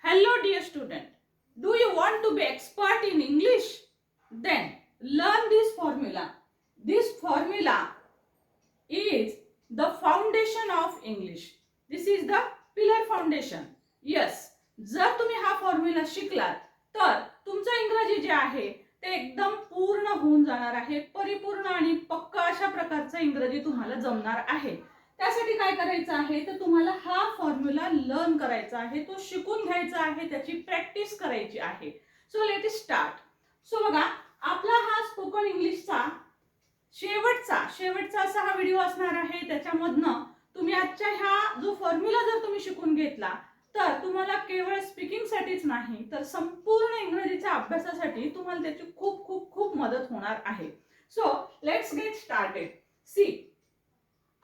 Hello dear student, do you want to be expert in English? Then learn this formula. This formula is the foundation of English. This is the pillar foundation. Yes, जर तुम्ही हा formula शिकलात तर तुमचं इंग्रजी जे आहे ते एकदम पूर्ण होऊन जाणार आहे. परिपूर्ण आणि पक्का अशा प्रकारचं इंग्रजी तुम्हाला जमणार आहे. त्यासाठी काय करायचं आहे तर तुम्हाला हा फॉर्म्युला लर्न करायचा आहे, तो शिकून घ्यायचा आहे, त्याची प्रॅक्टिस करायची आहे. So let it start. So बघा, आपला हा स्पोकन इंग्लिशचा शेवटचा असा हा व्हिडिओ असणार आहे. त्याच्यामधनं तुम्ही आजच्या ह्या जो फॉर्म्युला जर तुम्ही शिकून घेतला तर तुम्हाला केवळ स्पीकिंग साठीच नाही तर संपूर्ण इंग्रजीच्या अभ्यासासाठी तुम्हाला त्याची खूप खूप खूप मदत होणार आहे. So let's get started. See,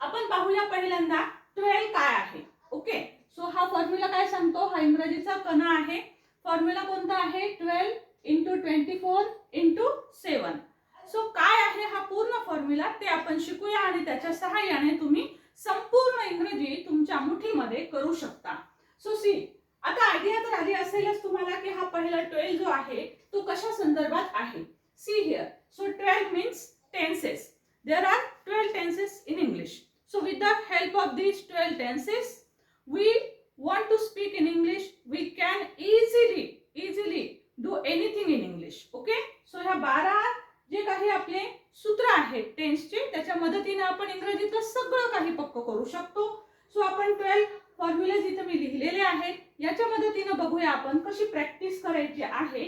आपण पाहूया पहिल्यांदा 12 काय आहे. ओके, सो हा फॉर्म्युला काय सांगतो, हा इंग्रजीचा कणा आहे. फॉर्म्युला कोणता आहे, 12 × 24 × 7. सो काय आहे हा पूर्ण फॉर्म्युला ते आपण शिकूया आणि त्याच्या सहाय्याने तुम्ही संपूर्ण इंग्रजी तुमच्या मुठीमध्ये करू शकता. सो सी, आता आयडिया तर आली असेलच तुम्हाला की हा पहिला 12 जो आहे तो कशा संदर्भात आहे. See here, so 12 means tenses. There are 12 tenses in English. So with the help of these 12 tenses, we want to speak in English. We can easily do anything in English. Okay? So ह्या 12 जे काही आपले सूत्र आहेत टेन्सचे, त्याच्या मदतीने आपण इंग्रजीतलं सगळं काही पक्क करू शकतो. सो आपण 12 फॉर्म्युलाज इथे मी लिहिलेले आहेत. याच्या मदतीने बघूया आपण कशी प्रॅक्टिस करायची आहे.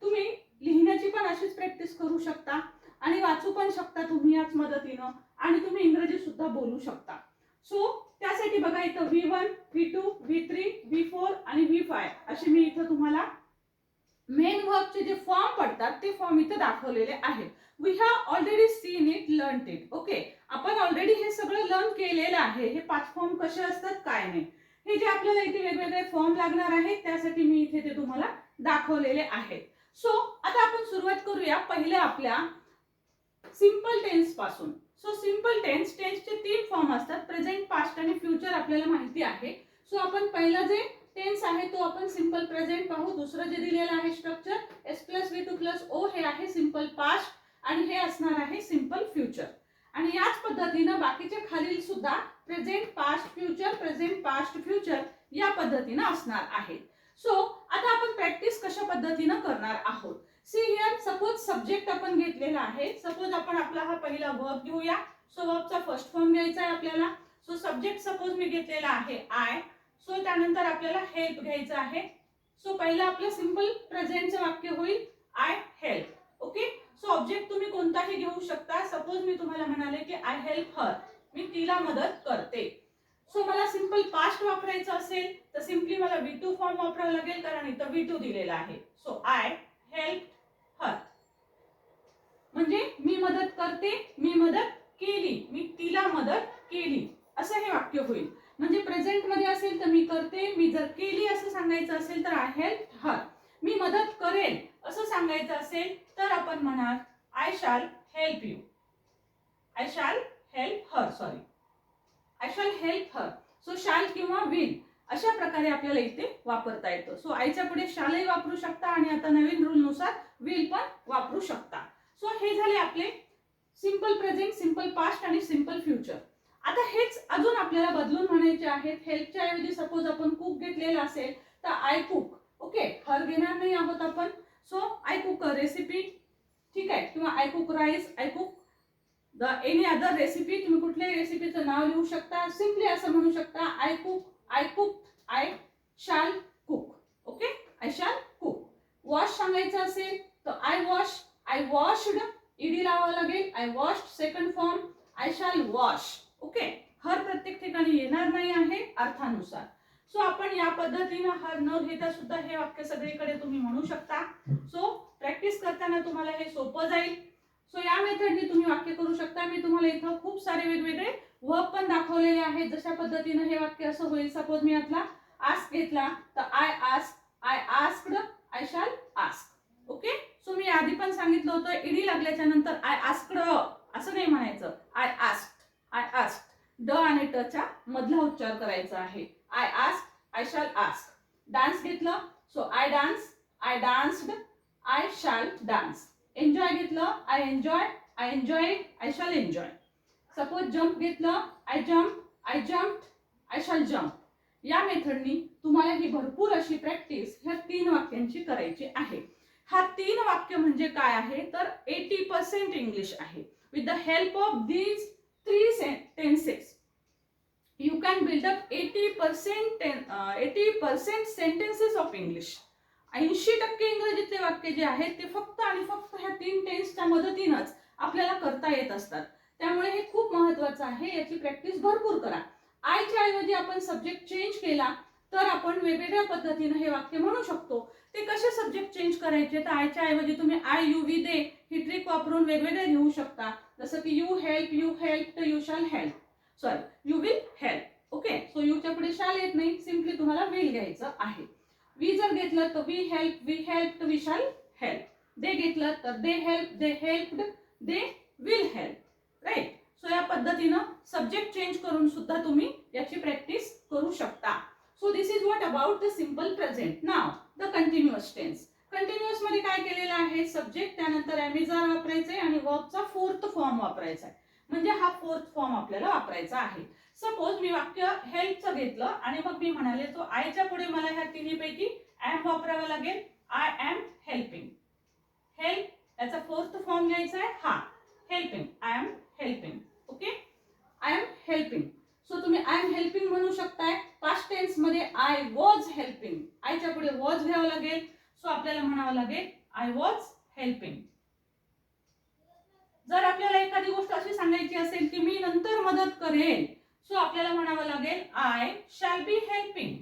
तुम्ही लिहिण्याची पण अशीच प्रॅक्टिस करू शकता आणि वाचू पण शकता तुम्ही याच मदतीनं, आणि तुम्ही इंग्रजी सुद्धा बोलू शकता. सो त्यासाठी बघा इथं V1, V2, V3, V4 आणि V5 असे मी इथं तुम्हाला मेन वर्बचे जे फॉर्म पडतात ते फॉर्म इथं दाखवलेले आहेत. We have already seen it, learn it. Okay, आपण ऑलरेडी हे सगळं लर्न केलेलं आहे. हे 5 फॉर्म कसे असतात काय नाही, हे जे आपल्याला इथे वेगवेगळे फॉर्म लागणार आहेत त्यासाठी मी इथे ते तुम्हाला दाखवलेले आहेत. सो आता आपण सुरुवात करूया पहिल्या आपल्या सिंपल टेन्स पासून. सो सिंपल टेन्सचे 3 फॉर्म असतात, प्रेझेंट, पास्ट आणि फ्युचर आपल्याला माहिती आहे. सो आपण पहिला जे टेन्स आहे तो आपण सिंपल प्रेझेंट पाहू. दुसरं जे दिलेलं आहे स्ट्रक्चर S+V2+O हे आहे सिंपल पास्ट आणि हे असणार आहे सिंपल फ्युचर. आणि याच पद्धतीने बाकीचे खालील सुद्धा present, past, future, present, past, future या पद्धतीने असणार आहेत. सो आता आपण प्रॅक्टिस कशा पद्धतीने करणार आहोत. सी हिअर, सपोज सब्जेक्ट आपण घेतलेला आहे. सपोज आपण आपला हा पहिला वर्ब घेऊया. सो वर्बचा फर्स्ट फॉर्म घ्यायचा आहे आपल्याला. सो सब्जेक्ट सपोज मी घेतलेला आहे आय. सो त्यानंतर आपल्याला हेल्प घ्यायचं आहे. सो पहिलं आपलं सिंपल प्रेझेंटचं वाक्य होईल I help. Okay, so object तुम्ही कोणताही घेऊ शकता. सपोज मी तुम्हाला म्हणाले की आय हेल्प हर, मी तिला मदत करते. सो मला सिंपल पास्ट वापरायचं असेल तर सिंपली मला V2 फॉर्म वापरावा लागेल कारण इथं V2 दिलेला आहे. सो आय हेल्प हर म्हणजे मी मदत करते, मी मदत केली, मी तिला मदत केली असं हे वाक्य होईल. म्हणजे प्रेझेंट मध्ये असेल तर मी करते, मी जर केली असं सांगायचं असेल तर आय हेल्प हर. मी मदत करेल असं सांगायचं असेल तर आपण म्हणाल आय शाल हेल्प यू. आय शाल हेल्प हर, सॉरी, आय शाल हेल्प हर. सो शाल किंवा विल अशा प्रकारे आपल्याला इथे वापरता येतं. सो आयच्या पुढे शालही वापरू शकता आणि आता नवीन रूल नुसार विल पण वापरू शकता. सो हे झाले आपले सिंपल प्रेझेंट, सिंपल पास्ट आणि सिंपल फ्युचर. आता हेच अजून आपल्याला बदलून म्हणायचे आहेत. हेल्पच्या ऐवजी सपोज आपण कुक घेतलेला असेल तर आय कुक. ओके, हर घेणार नाही आहोत आपण. सो आय कुक रेसिपी, ठीक आहे, किंवा I cook rice, I cook the any other recipe. तुम्ही कुठल्याही रेसिपीचं नाव लिहू शकता. सिंपली असं म्हणू शकता I cook, I cook, I शाल कुक. ओके, आय शाल कुक. वॉश सांगायचं असेल तर I wash, I washed, ED लावावं लागेल. I washed second form, I शाल वॉश. ओके, हर प्रत्येक ठिकाणी येणार नाही आहे अर्थानुसार. सो आपण या पद्धतीने हर न घेता सुद्धा हे वाक्य सगळीकडे तुम्ही म्हणू शकता. सो प्रॅक्टिस करताना तुम्हाला हे सोपं जाईल. सो या मेथडने तुम्ही वाक्य करू शकता. मी तुम्हाला इथं खूप सारे वेगवेगळे वर्ब पण दाखवलेले आहेत. जशा पद्धतीने हे वाक्य असं होईल. सपोज मी यातला आस्क घेतला तर I ask, I asked, I shall ask. Okay, so मी आधी पण सांगितलं होतं ईडी लागल्याच्या नंतर आय आस्क्ड असं नाही म्हणायचं. आय आस्क्ड, आय आस्क्ड, ड आणि ट च्या मधला उच्चार करायचा आहे. I ask, I shall ask. Dance घेतलं, so I dance, I danced, I shall dance. Enjoy घेतलं, I enjoy, I enjoy, I shall enjoy. Suppose jump घेतलं, I jump, I jumped, I shall jump. या मेथडनी तुम्हाला ही भरपूर अशी practice ह्या 3 वाक्यांची करायची आहे. हा 3 वाक्य म्हणजे काय आहे तर 80% इंग्लिश आहे. With the help of these 3 tenses you can build up 80% sentences of English. 80% इंग्रजीतले वाक्य जे आहेत ते फक्त आणि फक्त ह्या 3 टेन्सच्या मदतीनंच आपल्याला करता येत असतात. त्यामुळे हे खूप महत्त्वाचं आहे, याची प्रॅक्टिस भरपूर करा. आयच्या ऐवजी आपण सब्जेक्ट चेंज केला तर आपण वेगवेगळ्या पद्धतीने हे वाक्य म्हणू शकतो. ते कसे सब्जेक्ट चेंज करायचे तर आयच्या ऐवजी तुम्ही आय यू वी दे ही ट्रिक वापरून वेगवेगळे लिहू शकता. जसं की you help, you help, you shall help, sorry you will help. Okay, so यूच्या पुढे शॅल येत नाही, सिम्पली तुम्हाला विल घ्यायचं आहे. वी जर घेतलं तर we help, we shall help. They घेतलं तर they help, they helped, they will help. Right. So या पद्धतीनं सब्जेक्ट चेंज करून सुद्धा तुम्ही याची प्रॅक्टिस करू शकता. So this is what about the simple present. Now the continuous tense. Continuous मध्ये काय केलेलं आहे, सब्जेक्ट त्यानंतर एमिजार वापरायचे आणि वर्बचा 4th फॉर्म वापरायचा आहे. म्हणजे हा 4th फॉर्म आपल्याला वापरायचा आहे. सपोज मी वाक्य हेल्पचं घेतलं आणि मग मी म्हणाले तो आयच्या पुढे मला ह्या तिन्हीपैकी एम वापरावं लागेल. I am helping. हेल्प याचा 4th फॉर्म घ्यायचा आहे हा helping. I am helping. Okay, I am helping. So तुम्ही आय एम हेल्पिंग म्हणू शकताय. पास्ट टेन्स मध्ये आय वॉज हेल्पिंग, आयच्या पुढे वॉज घ्यावं लागेल. सो आपल्याला म्हणावं लागेल आय वॉज हेल्पिंग. जर आपल्याला एखादी गोष्ट अशी सांगायची असेल की मी नंतर मदत करेल, सो आपल्याला म्हणावं लागेल I shall be helping,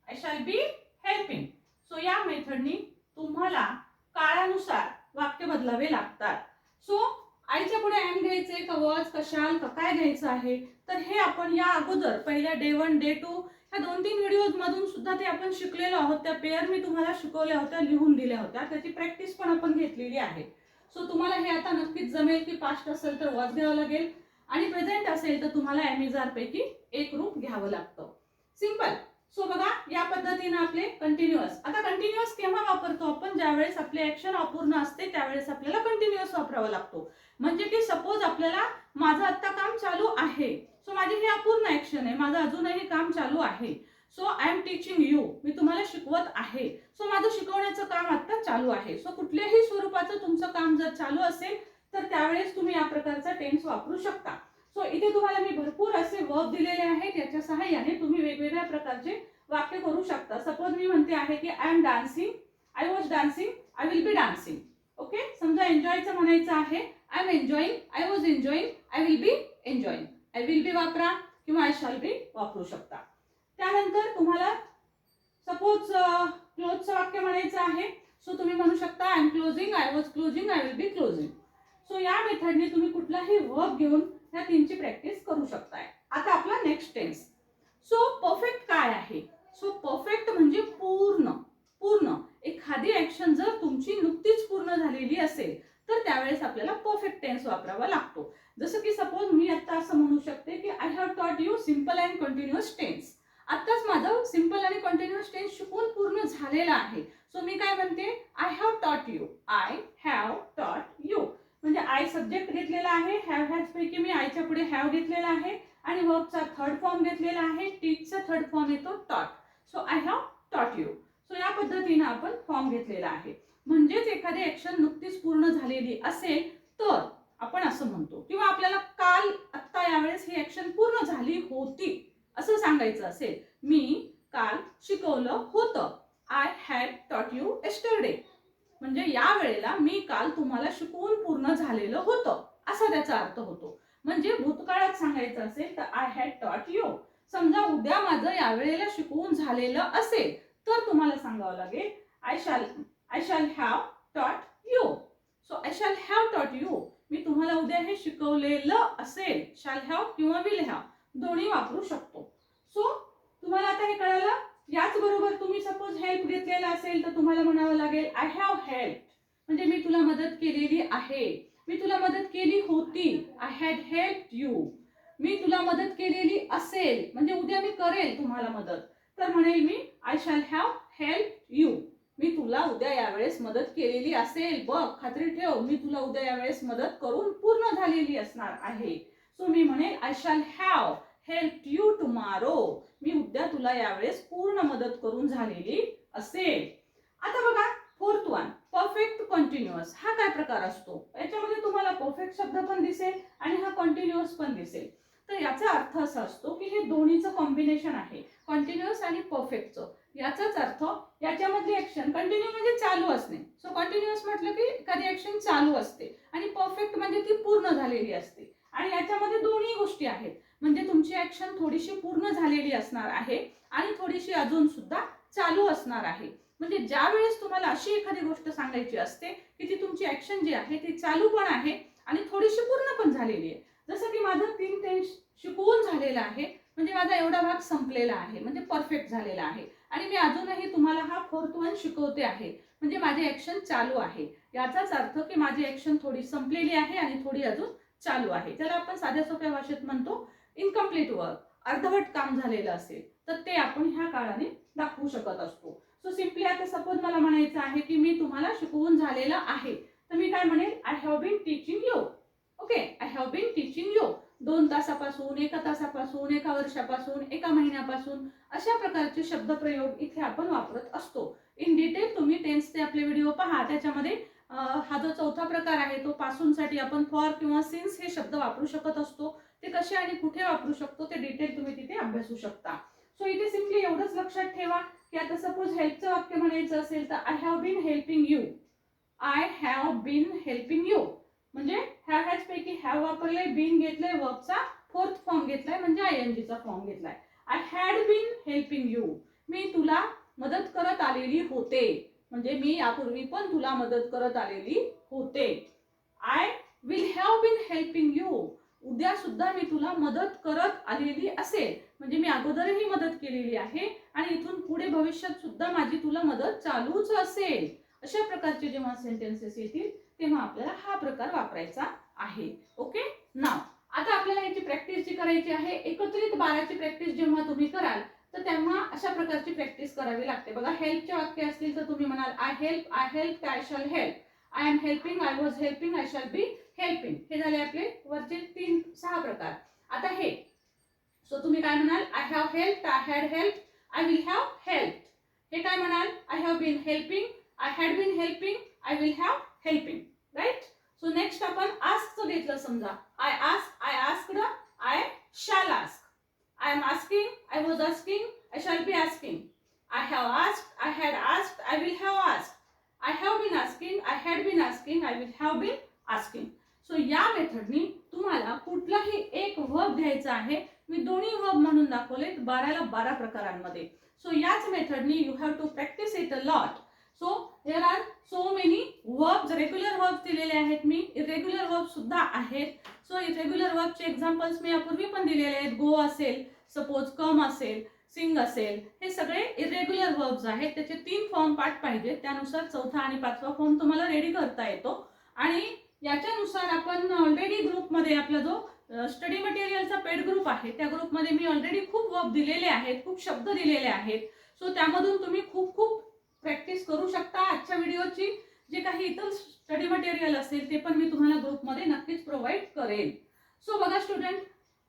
I shall be helping. So या मेथडनी तुम्हाला काळानुसार वाक्य बदलावे लागतात. सो आयच्या पुढे एम घ्यायचे का वॉज का शॅल का काय घ्यायचं आहे तर हे आपण या अगोदर पहिल्या डे 1 डे 2 ह्या 2-3 व्हिडिओज मधून सुद्धा ते आपण शिकलेलो आहोत. त्या पेअर मी तुम्हाला शिकवल्या होत्या, लिहून दिल्या होत्या, त्याची प्रॅक्टिस पण आपण घेतलेली आहे. सो तुम्हाला हे आता नक्कीच जमेल की पास्ट असेल तर वॉज घ्यावं लागेल आणि प्रेझेंट असेल तर तुम्हाला एमिजार पैकी एक रूप घ्यावं लागतं. सिंपल. सो बघा या पद्धतीने आपले कंटिन्युअस. आता कंटिन्युअस केव्हा वापरतो आपण, ज्यावेळेस आपले ऍक्शन अपूर्ण असते त्यावेळेस आपल्याला कंटिन्युअस वापरावा लागतो. म्हणजे की सपोज आपल्याला माझं आता काम चालू आहे, सो माझी ही अपूर्ण ऍक्शन आहे, माझं अजूनही काम चालू आहे. So I am teaching you, मी तुम्हाला शिकवत आहे. सो माझं शिकवण्याचं काम आता चालू आहे. सो कुठल्याही स्वरूपाचं तुमचं काम जर चालू असेल तर त्यावेळेस तुम्ही या प्रकारचा टेन्स वापरू शकता. सो इथे तुम्हाला मी भरपूर असे वर्ब दिलेले आहेत, याच्या सहाय्याने तुम्ही वेगवेगळ्या प्रकारचे वाक्य करू शकता. सपोज मी म्हणते आहे की I am dancing, I was dancing, I will be dancing. Okay, समजा एन्जॉयचं म्हणायचं आहे I am enjoying, I was enjoying, I will be enjoying. I will be वापरा किंवा आय शॅल बी वापरू शकता. त्यानंतर तुम्हाला सपोज क्लोजचं वाक्य म्हणायचं आहे, सो तुम्ही म्हणू शकता I am closing, I was closing, I will be closing. So या मेथडने तुम्ही कुठलाही वर्ब घेऊन ह्या 3ची प्रॅक्टिस करू शकताय. आता आपला नेक्स्ट टेन्स. सो परफेक्ट काय आहे, सो परफेक्ट म्हणजे पूर्ण. पूर्ण एखादी ऍक्शन जर तुमची नुकतीच पूर्ण झालेली असेल तर त्यावेळेस आपल्याला परफेक्ट टेन्स वापरावा लागतो. जसं की सपोज मी आता असं म्हणू शकते की I have taught you simple and continuous tense. आताच माझं सिंपल आणि कंटिन्युअस टेन्स शिकून पूर्ण झालेलं आहे. सो मी काय म्हणते I have taught you, I have taught you. म्हणजे आय सब्जेक्ट घेतलेला आहे, हॅव हॅज पैकी मी आयच्या पुढे हॅव घेतलेला आहे आणि वर्बचा 3rd फॉर्म घेतलेला आहे, टीचचा 3rd फॉर्म येतो टॉट. So I have taught you. So या पद्धतीने आपण फॉर्म घेतलेला आहे. म्हणजेच एखादी ऍक्शन नुकतीच पूर्ण झालेली असेल तर आपण असं म्हणतो, किंवा आपल्याला काल आत्ता यावेळेस ही ऍक्शन पूर्ण झाली होती असं सांगायचं असेल, मी काल शिकवलं होतं, आय हॅड टॉट यू येस्टरडे. म्हणजे या वेळेला मी काल तुम्हाला शिकवून पूर्ण झालेलं होतं असा त्याचा अर्थ होतो. म्हणजे भूतकाळात सांगायचं असेल तर आय हॅड टॉट यू. समजा उद्या माझं यावेळेला शिकवून झालेलं असेल तर तुम्हाला सांगावं लागेल I shall have taught you. So I shall have taught you, मी तुम्हाला उद्या हे शिकवलेलं असेल. शॅल हॅव किंवा विल हॅव दोन्ही वापरू शकतो. सो तुम्हाला आता हे कळलं. याच बरोबर तुम्ही सपोज हेल्प घेतलेला असेल तर तुम्हाला म्हणावं लागेल आय हॅव हेल्प, म्हणजे मी तुला मदत केलेली आहे. मी तुला मदत केली होती, आय हॅड हेल्प्ड यू. मी तुला मदत केलेली असेल म्हणजे उद्या मी करेल तुम्हाला मदत, तर तर म्हणेल मी I shall have help you. मी तुला उद्या यावेळेस मदत केलेली असेल. बघ, खात्री ठेव, मी तुला उद्या यावेळेस मदत करून पूर्ण झालेली असणार आहे. सो मी म्हणेल I shall have help you tomorrow. मी उद्या तुला यावेळेस पूर्ण मदत करून झालेली असेल. आता बघा फोर्थ वन, परफेक्ट कंटिन्युअस. हा काय प्रकार असतो? याच्यामध्ये तुम्हाला परफेक्ट शब्द पण दिसेल आणि हा कंटिन्युअस पण दिसेल. तर याचा अर्थ असा असतो की हे दोन्हीचं कॉम्बिनेशन आहे, कंटिन्युअस आणि परफेक्टचं. याचाच अर्थ याच्यामधली ऍक्शन कंटिन्यू म्हणजे चालू असणे. सो कंटिन्युअस म्हटलं की एखादी ऍक्शन चालू असते आणि परफेक्ट म्हणजे ती पूर्ण झालेली असते. आणि याच्यामध्ये दोन्ही गोष्टी आहेत, म्हणजे तुमची ऍक्शन थोडीशी पूर्ण झालेली असणार आहे आणि थोडीशी अजून सुद्धा चालू असणार आहे. म्हणजे ज्या वेळेस तुम्हाला अशी एखादी गोष्ट सांगायची असते की ती तुमची ऍक्शन जी आहे ती चालू पण आहे आणि थोडीशी पूर्ण पण झालेली आहे. जसं की माझं 3 टेन्स शिकवून झालेलं आहे, म्हणजे माझा एवढा भाग संपलेला आहे, म्हणजे परफेक्ट झालेला आहे. आणि मी अजूनही तुम्हाला हा फोर्थ वन शिकवते आहे, म्हणजे माझी ऍक्शन चालू आहे. याचाच अर्थ की माझी ऍक्शन थोडी संपलेली आहे आणि थोडी अजून चालू आहे. त्याला आपण साध्या सोप्या भाषेत म्हणतो इनकम्प्लीट वर्क. अर्धवट काम झालेलं असेल तर ते आपण ह्या काळाने दाखवू शकत असतो. सो सिम्पली आता सपोज मला म्हणायचं आहे की मी तुम्हाला शिकवून झालेलं आहे, तर मी काय म्हणेल I have been teaching you. Okay, I have been teaching you. 2 तासापासून, 1 तासापासून, 1 वर्षापासून, 1 महिन्यापासून, अशा प्रकारचे शब्दप्रयोग इथे आपण वापरत असतो. इन डिटेल तुम्ही टेन्सचे आपले व्हिडिओ पहा, त्याच्यामध्ये हा जो चौथा प्रकार आहे तो पासूनसाठी आपण फॉर किंवा सिन्स हे शब्द वापरू शकत असतो. ते कसे आणि कुठे वापरू शकतो ते डिटेल तुम्ही तिथे अभ्यासू शकता. सो इथे सिम्पली एवढंच लक्षात ठेवा की आता सपोज हेल्पचं वाक्य म्हणायचं असेल तर I have been helping you. I have been helping you म्हणजे ह्याच पैकी हॅव वापरलंय, बीन घेतलंय, वर्बचा फोर्थ फॉर्म घेतलाय म्हणजे आयएनजीचा फॉर्म घेतलाय. I had been helping you. मी तुला मदत करत आलेली होते, म्हणजे मी यापूर्वी पण तुला मदत करत आलेली होते. I will have been helping you. उद्या सुद्धा मी तुला मदत करत आलेली असेल, म्हणजे मी अगोदरही मदत केलेली आहे आणि इथून पुढे भविष्यात सुद्धा माझी तुला मदत चालूच असेल. अशा प्रकारचे जेव्हा सेंटेन्सेस येतील तेव्हा आपल्याला हा प्रकार वापरायचा आहे. ओके, नाव आता आपल्याला याची प्रॅक्टिस जी करायची आहे, एकत्रित 12ची प्रॅक्टिस जेव्हा तुम्ही कराल तर तेव्हा अशा प्रकारची प्रॅक्टिस करावी लागते. बघा हेल्पचे वाक्य असतील तर तुम्ही म्हणाल I help, I shall help, I am helping, I was helping, I shall be helping. हे झाले आपले वरचे 3-6 प्रकार. आता हे सो तुम्ही काय म्हणाल I have help, I had help, I will have help. हे काय म्हणाल I have been helping, I had been helping, I will have helping. Right. So next आपण आस्कचं घेतलं. समजा I asked, I shall ask. I am asking, I was asking, I shall be asking. I have asked, I had asked, I will have asked. I have been asking, I had been asking, I will have been asking. So या मेथडनी तुम्हाला कुठलाही एक verb घ्यायचा आहे. मी दोन्ही verb म्हणून दाखवले 12ला 12 प्रकारांमध्ये. सो याच मेथडनी you have to practice it a lot. So there are so many verbs. Regular verbs दिलेले आहेत मी, इरेग्युलर वर्ब्स सुद्धा आहेत. सो इरेग्युलर वर्बचे एक्झाम्पल्स मी यापूर्वी पण दिलेले आहेत. गो असेल, सपोज कम असेल, सिंग असेल, हे सगळे इरेग्युलर वर्ब्स आहेत. त्याचे 3 फॉर्म पाठ पाहिजे, त्यानुसार चौथा आणि 5वा फॉर्म तुम्हाला रेडी करता येतो. आणि याच्यानुसार आपण ऑलरेडी ग्रुपमध्ये आपला जो स्टडी मटेरियलचा पेड ग्रुप आहे त्या ग्रुपमध्ये मी ऑलरेडी खूप वर्ब दिलेले आहेत, खूप शब्द दिलेले आहेत. सो त्यामधून तुम्ही खूप प्रॅक्टिस करू शकता. आजच्या व्हिडिओची जे काही इतर स्टडी मटेरियल असेल ते पण मी तुम्हाला ग्रुपमध्ये नक्कीच प्रोव्हाइड करेन. सो बघा स्टुडंट,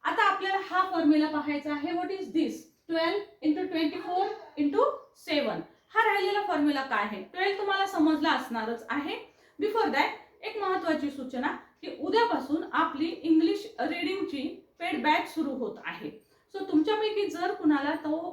आता आपल्याला हा फॉर्म्युला पाहायचा आहे. व्हॉट इज दिस 12 × 24 × 7. हा राहिलेला फॉर्म्युला काय आहे? 12 तुम्हाला समजला असणारच आहे. बिफोर दॅट एक महत्त्वाची सूचना की उद्यापासून आपली इंग्लिश रीडिंगची पेड बॅच सुरू होत आहे. सो तुमच्यापैकी जर कुणाला तो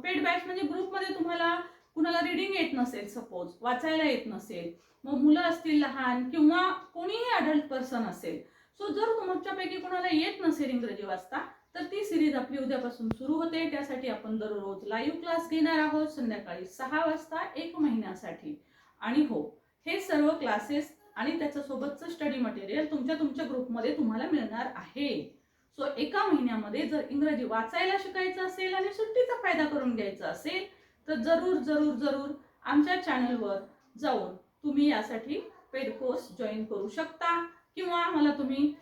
पेड बॅच म्हणजे ग्रुपमध्ये तुम्हाला कुणाला रीडिंग येत नसेल, सपोज वाचायला येत नसेल, मग मुलं असतील लहान किंवा कोणीही अडल्ट पर्सन असेल, सो जर तुमच्यापैकी कोणाला येत नसेल इंग्रजी वाचता तर ती सिरीज आपली उद्यापासून सुरू होते. त्यासाठी आपण दररोज लाईव्ह क्लास घेणार आहोत संध्याकाळी 6 वाजता 1 महिन्यासाठी. आणि हो, हे सर्व क्लासेस आणि त्याच्यासोबतचं स्टडी मटेरियल तुमच्या ग्रुपमध्ये तुम्हाला मिळणार आहे. सो 1 महिन्यामध्ये जर इंग्रजी वाचायला शिकायचं असेल आणि सुट्टीचा फायदा करून घ्यायचा असेल तर जरूर आमच्या चॅनलवर जाऊन तुम्ही यासाठी पेड कोर्स जॉईन करू शकता किंवा मला तुम्ही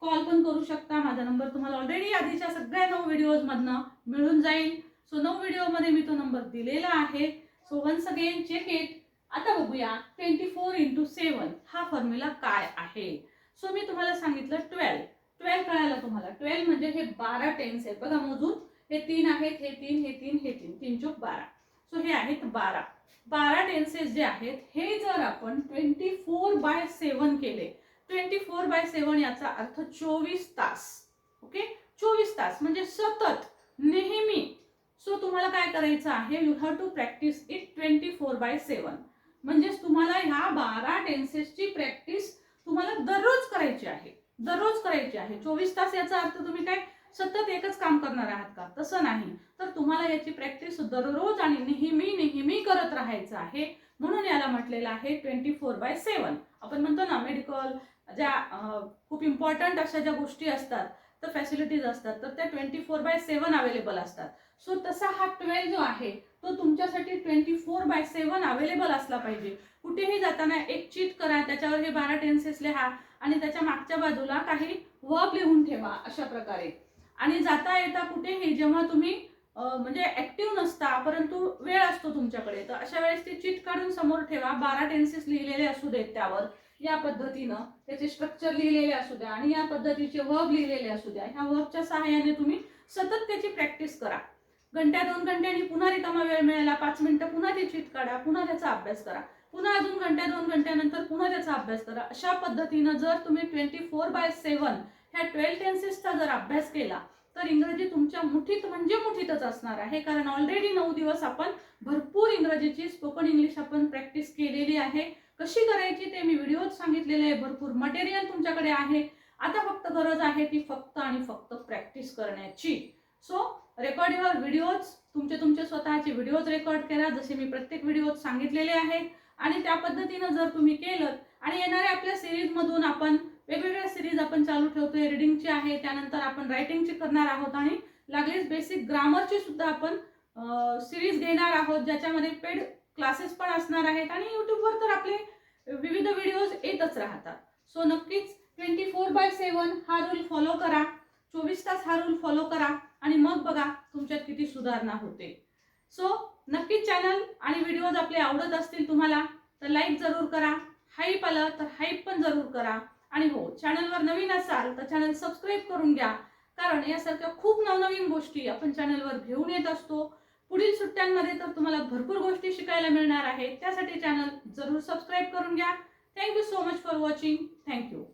कॉल पण करू शकता. माझा नंबर तुम्हाला ऑलरेडी आधीच्या सगळ्या 9 व्हिडिओज मधनं मिळून जाईल. सो 9 व्हिडिओमध्ये मी तो नंबर दिलेला आहे. So once again check it. आता बघूया 24x7 हा फॉर्म्युला काय आहे. सो मी तुम्हाला सांगितलं 12 कळालं तुम्हाला. 12 म्हणजे हे 12 टेन्स आहेत बघा मोजून. हे 3 आहेत, हे 3, हे 3, हे 3, 3 चोक 12. सो हे आहेत 12 टेन्सेस जे आहेत हे जर आपण 24/7 केले, 24/7 याचा अर्थ 24 तास. ओके, 24 तास म्हणजे सतत, नेहमी. सो तुम्हाला काय करायचं आहे, you have to practice it 24/7. म्हणजेच तुम्हाला ह्या 12 टेन्सेसची प्रॅक्टिस तुम्हाला दररोज करायची आहे. दररोज करायची आहे. 24 तास याचा अर्थ तुम्ही काय सतत एकच काम करणार आहात का? तसं नाही. तर तुम्हाला याची प्रॅक्टिस दररोज आणि नेहमी करत राहायचं आहे. म्हणून याला म्हटलेलं आहे 24/7. आपण म्हणतो ना मेडिकल ज्या खूप इम्पॉर्टंट अशा ज्या गोष्टी असतात तर फॅसिलिटीज असतात तर त्या 24/7 अवेलेबल असतात. सो तसा हा 12 जो आहे तो तुमच्यासाठी 24/7 अवेलेबल असला पाहिजे. कुठेही जाताना एक चीट करा, त्याच्यावर हे 12 टेन्सेस लिहा आणि त्याच्या मागच्या बाजूला काही वर्ब लिहून ठेवा अशा प्रकारे. आणि जाता येता कुठेही जेव्हा तुम्ही म्हणजे ऍक्टिव्ह नसता परंतु वेळ असतो तुमच्याकडे, तर अशा वेळेस ती चीट काढून समोर ठेवा. 12 टेन्सेस लिहिलेले असू देत त्यावर, या पद्धतीनं त्याचे स्ट्रक्चर लिहिलेले असू द्या आणि या पद्धतीचे वर्ब लिहिलेले असू द्या. ह्या वर्बच्या सहाय्याने तुम्ही सतत त्याची प्रॅक्टिस करा. घंट्या 2 घंट्यांनी पुन्हा रिकामा वेळ मिळाला 5 मिनिटं पुन्हा ती चीट काढा, पुन्हा त्याचा अभ्यास करा, पुन्हा अजून घंट्या 2 घंट्यानंतर पुन्हा त्याचा अभ्यास करा. अशा पद्धतीनं जर तुम्ही 24/7 ह्या 12 टेन्सेसचा जर अभ्यास केला तर इंग्रजी तुमच्या मुठीत म्हणजे मुठीतच असणार आहे. कारण ऑलरेडी 9 दिवस आपण भरपूर इंग्रजीची स्पोकन इंग्लिश आपण प्रॅक्टिस केलेली आहे. कशी करायची ते मी व्हिडिओत सांगितलेले आहे. भरपूर मटेरियल तुमच्याकडे आहे. आता फक्त गरज आहे ती फक्त आणि फक्त प्रॅक्टिस करण्याची. सो रेकॉर्ड युअर व्हिडिओज, तुमचे स्वतःचे व्हिडिओज रेकॉर्ड करा जसे मी प्रत्येक व्हिडिओत सांगितलेले आहे. आणि त्या पद्धतीनं जर तुम्ही केलं आणि येणाऱ्या आपल्या सिरीज मधून आपण वेगवेगळ्या सिरीज आपण चालू ठेवतोय. रीडिंगची आहे, त्यानंतर आपण रायटिंगची करणार आहोत आणि लागलीच बेसिक ग्रामरची सुद्धा आपण सिरीज घेणार आहोत ज्याच्यामध्ये पेड क्लासेस पण असणार आहेत आणि युट्यूबवर तर आपले विविध व्हिडिओज येतच राहतात. सो नक्कीच 24/7 हा रूल फॉलो करा. 24 तास हा रूल फॉलो करा आणि मग बघा तुमच्यात किती सुधारणा होते. सो नक्कीच चॅनल आणि व्हिडिओज आपले आवडत असतील तुम्हाला तर लाईक जरूर करा. हाईप आलं तर हाईप पण जरूर करा. आणि हो, चॅनलवर नवीन असाल तर चॅनल सबस्क्राईब करून घ्या. कारण यासारख्या खूप नवनवीन गोष्टी आपण चॅनलवर घेऊन येत असतो. पुढील सुट्ट्यांमध्ये तर तुम्हाला भरपूर गोष्टी शिकायला मिळणार आहेत. त्यासाठी चॅनल जरूर सबस्क्राईब करून घ्या. Thank you so much for watching. Thank you.